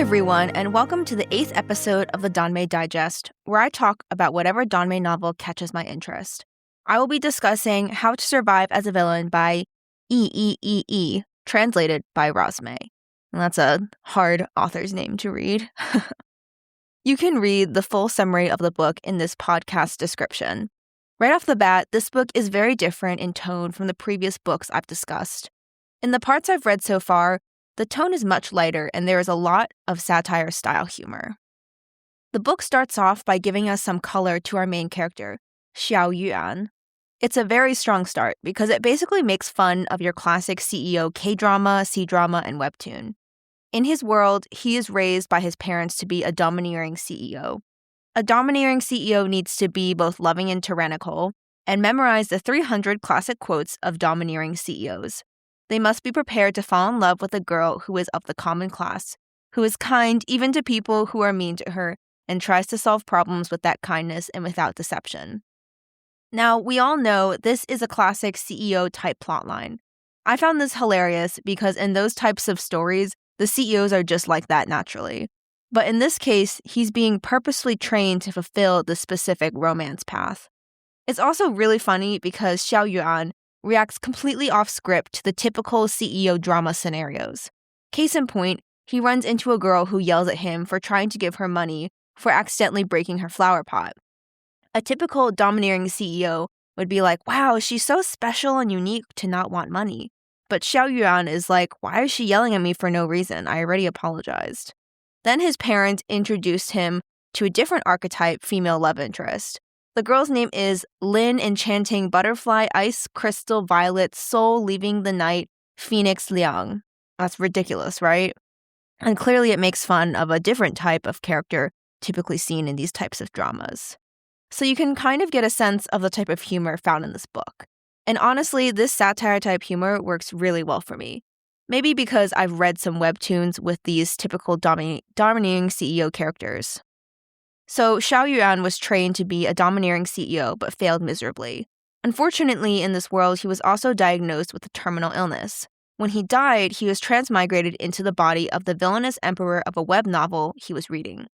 everyone, and welcome to the 8th episode of the Danmei Digest, where I talk about whatever Danmei novel catches my interest. I will be discussing How to Survive as a Villain by E, translated by Rosme. And that's a hard author's name to read. You can read the full summary of the book in this podcast description. Right off the bat, this book is very different in tone from the previous books I've discussed. In the parts I've read so far, the tone is much lighter and there is a lot of satire-style humor. The book starts off by giving us some color to our main character, Xiao Yu'an. It's a very strong start because it basically makes fun of your classic CEO K-drama, C-drama, and webtoon. In his world, he is raised by his parents to be a domineering CEO. A domineering CEO needs to be both loving and tyrannical and memorize the 300 classic quotes of domineering CEOs. They must be prepared to fall in love with a girl who is of the common class, who is kind even to people who are mean to her, and tries to solve problems with that kindness and without deception. Now, we all know this is a classic CEO-type plotline. I found this hilarious because in those types of stories, the CEOs are just like that naturally. But in this case, he's being purposefully trained to fulfill the specific romance path. It's also really funny because Xiao Yu'an reacts completely off script to the typical CEO drama scenarios. Case in point, he runs into a girl who yells at him for trying to give her money for accidentally breaking her flower pot. A typical domineering CEO would be like, wow, she's so special and unique to not want money. But Xiao Yu'an is like, why is she yelling at me for no reason? I already apologized. Then his parents introduced him to a different archetype female love interest. The girl's name is Lin Enchanting Butterfly Ice Crystal Violet Soul Leaving the Night Phoenix Liang. That's ridiculous, right? And clearly it makes fun of a different type of character typically seen in these types of dramas. So you can kind of get a sense of the type of humor found in this book. And honestly, this satire-type humor works really well for me. Maybe because I've read some webtoons with these typical domineering CEO characters. So Xiao Yu'an was trained to be a domineering CEO but failed miserably. Unfortunately, in this world, he was also diagnosed with a terminal illness. When he died, he was transmigrated into the body of the villainous emperor of a web novel he was reading.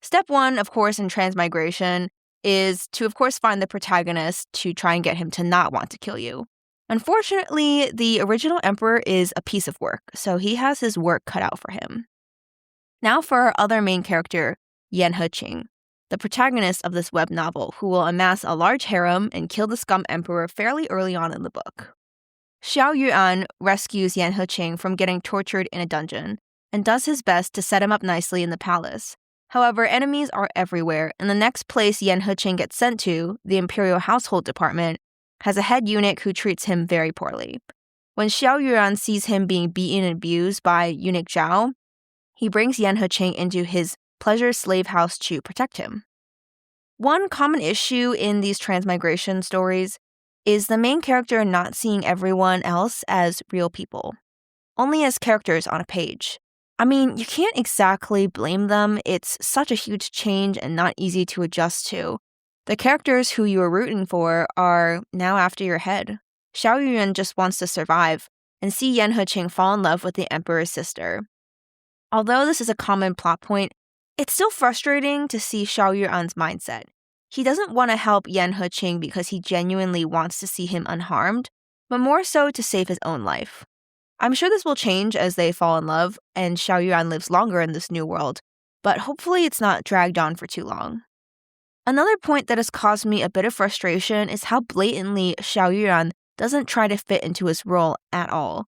Step 1, of course, in transmigration is to, of course, find the protagonist to try and get him to not want to kill you. Unfortunately, the original emperor is a piece of work, so he has his work cut out for him. Now for our other main character, Yan Heqing, the protagonist of this web novel, who will amass a large harem and kill the scum emperor fairly early on in the book. Xiao Yu'an rescues Yan Heqing from getting tortured in a dungeon and does his best to set him up nicely in the palace. However, enemies are everywhere, and the next place Yan Heqing gets sent to, the Imperial Household Department, has a head eunuch who treats him very poorly. When Xiao Yu'an sees him being beaten and abused by eunuch Zhao, he brings Yan Heqing into his pleasure slave house to protect him. One common issue in these transmigration stories is the main character not seeing everyone else as real people, only as characters on a page. I mean, you can't exactly blame them. It's such a huge change and not easy to adjust to. The characters who you were rooting for are now after your head. Xiao Yu'an just wants to survive and see Yan Heqing fall in love with the emperor's sister. Although this is a common plot point, it's still frustrating to see Xiao Yu'an's mindset. He doesn't want to help Yan Heqing because he genuinely wants to see him unharmed, but more so to save his own life. I'm sure this will change as they fall in love and Xiao Yu'an lives longer in this new world, but hopefully it's not dragged on for too long. Another point that has caused me a bit of frustration is how blatantly Xiao Yu'an doesn't try to fit into his role at all.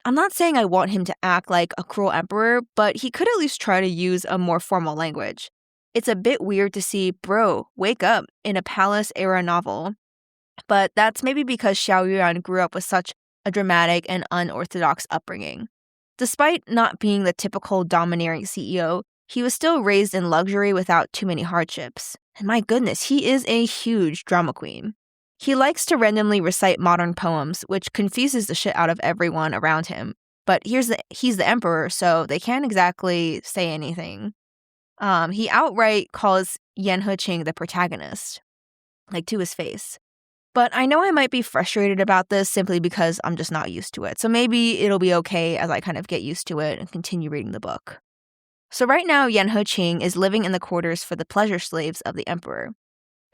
I'm not saying I want him to act like a cruel emperor, but he could at least try to use a more formal language. It's a bit weird to see, bro, wake up, in a palace-era novel. But that's maybe because Xiao Yu'an grew up with such a dramatic and unorthodox upbringing. Despite not being the typical domineering CEO, he was still raised in luxury without too many hardships. And my goodness, he is a huge drama queen. He likes to randomly recite modern poems, which confuses the shit out of everyone around him. But he's the emperor, so they can't exactly say anything. He outright calls Yan Heqing the protagonist, like to his face. But I know I might be frustrated about this simply because I'm just not used to it. So maybe it'll be okay as I kind of get used to it and continue reading the book. So right now, Yan Heqing is living in the quarters for the pleasure slaves of the emperor.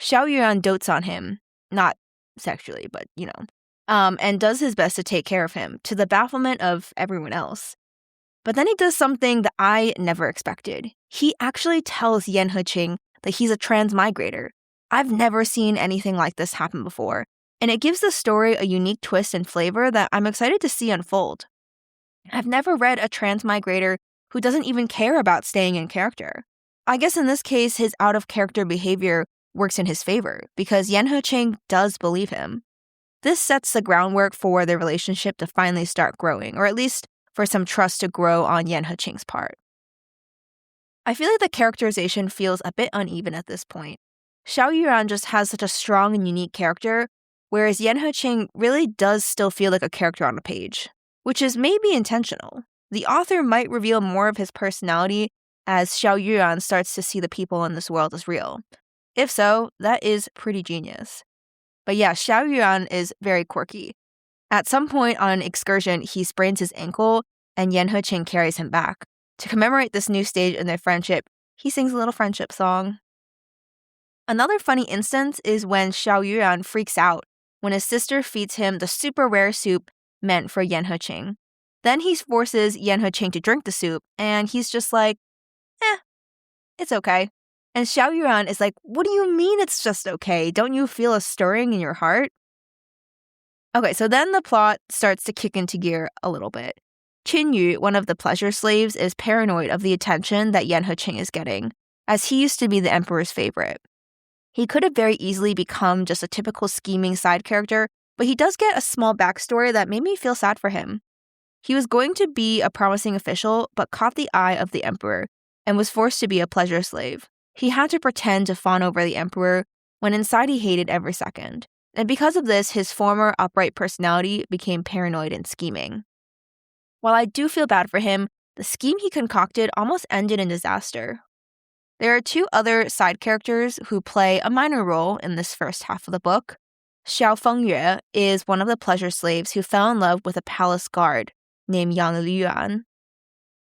Xiao Yu'an dotes on him, not sexually, but and does his best to take care of him, to the bafflement of everyone else. But then he does something that I never expected. He actually tells Yan Heqing that he's a transmigrator. I've never seen anything like this happen before, and it gives the story a unique twist and flavor that I'm excited to see unfold. I've never read a transmigrator who doesn't even care about staying in character. I guess in this case, his out-of-character behavior works in his favor, because Yan Heqing does believe him. This sets the groundwork for their relationship to finally start growing, or at least for some trust to grow on Yan Heqing's part. I feel like the characterization feels a bit uneven at this point. Xiao Yu'an just has such a strong and unique character, whereas Yan Heqing really does still feel like a character on a page, which is maybe intentional. The author might reveal more of his personality as Xiao Yu'an starts to see the people in this world as real. If so, that is pretty genius. But yeah, Xiao Yu'an is very quirky. At some point on an excursion, he sprains his ankle, and Yan Heqing carries him back. To commemorate this new stage in their friendship, he sings a little friendship song. Another funny instance is when Xiao Yu'an freaks out when his sister feeds him the super rare soup meant for Yan Heqing. Then he forces Yan Heqing to drink the soup, and he's just like, it's okay. And Xiao Yu'an is like, what do you mean it's just okay? Don't you feel a stirring in your heart? Okay, so then the plot starts to kick into gear a little bit. Qin Yu, one of the pleasure slaves, is paranoid of the attention that Yan Heqing is getting, as he used to be the emperor's favorite. He could have very easily become just a typical scheming side character, but he does get a small backstory that made me feel sad for him. He was going to be a promising official, but caught the eye of the emperor and was forced to be a pleasure slave. He had to pretend to fawn over the emperor when inside he hated every second. And because of this, his former upright personality became paranoid and scheming. While I do feel bad for him, the scheme he concocted almost ended in disaster. There are two other side characters who play a minor role in this first half of the book. Xiao Fengyue is one of the pleasure slaves who fell in love with a palace guard named Yang Yu'an.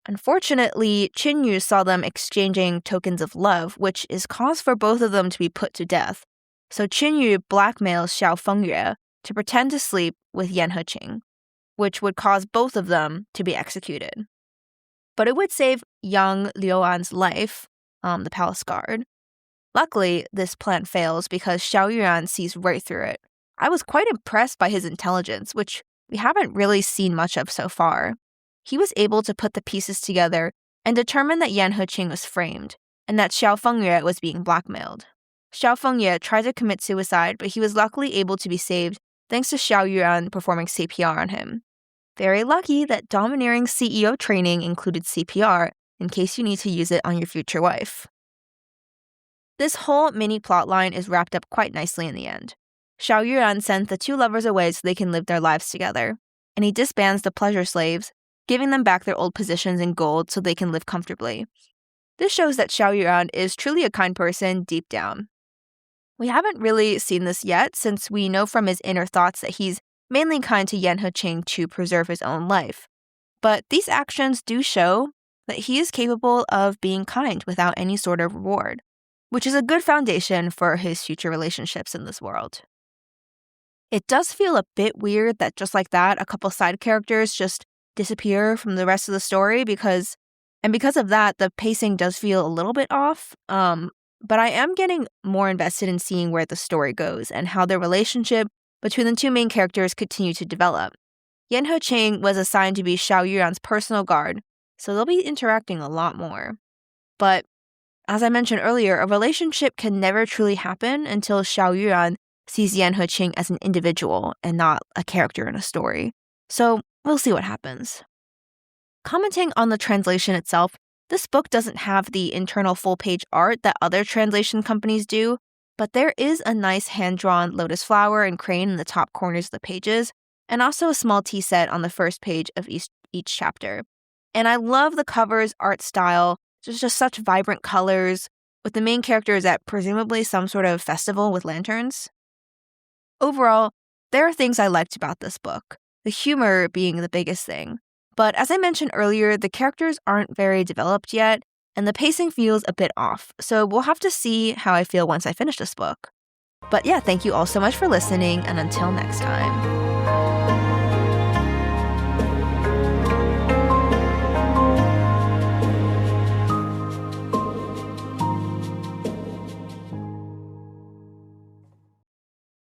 Unfortunately, Qin Yu saw them exchanging tokens of love, which is cause for both of them to be put to death. So Qin Yu blackmails Xiao Fengyue to pretend to sleep with Yan Heqing, which would cause both of them to be executed. But it would save Yang Yu'an's life, the palace guard. Luckily, this plan fails because Xiao Yu'an sees right through it. I was quite impressed by his intelligence, which we haven't really seen much of so far. He was able to put the pieces together and determine that Yan Heqing was framed, and that Xiao Fengyue was being blackmailed. Xiao Fengyue tried to commit suicide, but he was luckily able to be saved thanks to Xiao Yu'an performing CPR on him. Very lucky that domineering CEO training included CPR in case you need to use it on your future wife. This whole mini plotline is wrapped up quite nicely in the end. Xiao Yu'an sends the two lovers away so they can live their lives together, and he disbands the pleasure slaves, giving them back their old positions in gold so they can live comfortably. This shows that Xiao Yu'an is truly a kind person deep down. We haven't really seen this yet, since we know from his inner thoughts that he's mainly kind to Yan Heqing to preserve his own life. But these actions do show that he is capable of being kind without any sort of reward, which is a good foundation for his future relationships in this world. It does feel a bit weird that just like that, a couple side characters just disappear from the rest of the story because of that, the pacing does feel a little bit off. But I am getting more invested in seeing where the story goes and how the relationship between the two main characters continue to develop. Yan Heqing was assigned to be Xiao Yu'an's personal guard, so they'll be interacting a lot more. But as I mentioned earlier, a relationship can never truly happen until Xiao Yu'an sees Yan Heqing as an individual and not a character in a story. So we'll see what happens. Commenting on the translation itself, this book doesn't have the internal full-page art that other translation companies do, but there is a nice hand-drawn lotus flower and crane in the top corners of the pages, and also a small tea set on the first page of each chapter. And I love the cover's art style. There's just such vibrant colors, with the main characters at presumably some sort of festival with lanterns. Overall, there are things I liked about this book, the humor being the biggest thing. But as I mentioned earlier, the characters aren't very developed yet, and the pacing feels a bit off, so we'll have to see how I feel once I finish this book. But yeah, thank you all so much for listening, and until next time.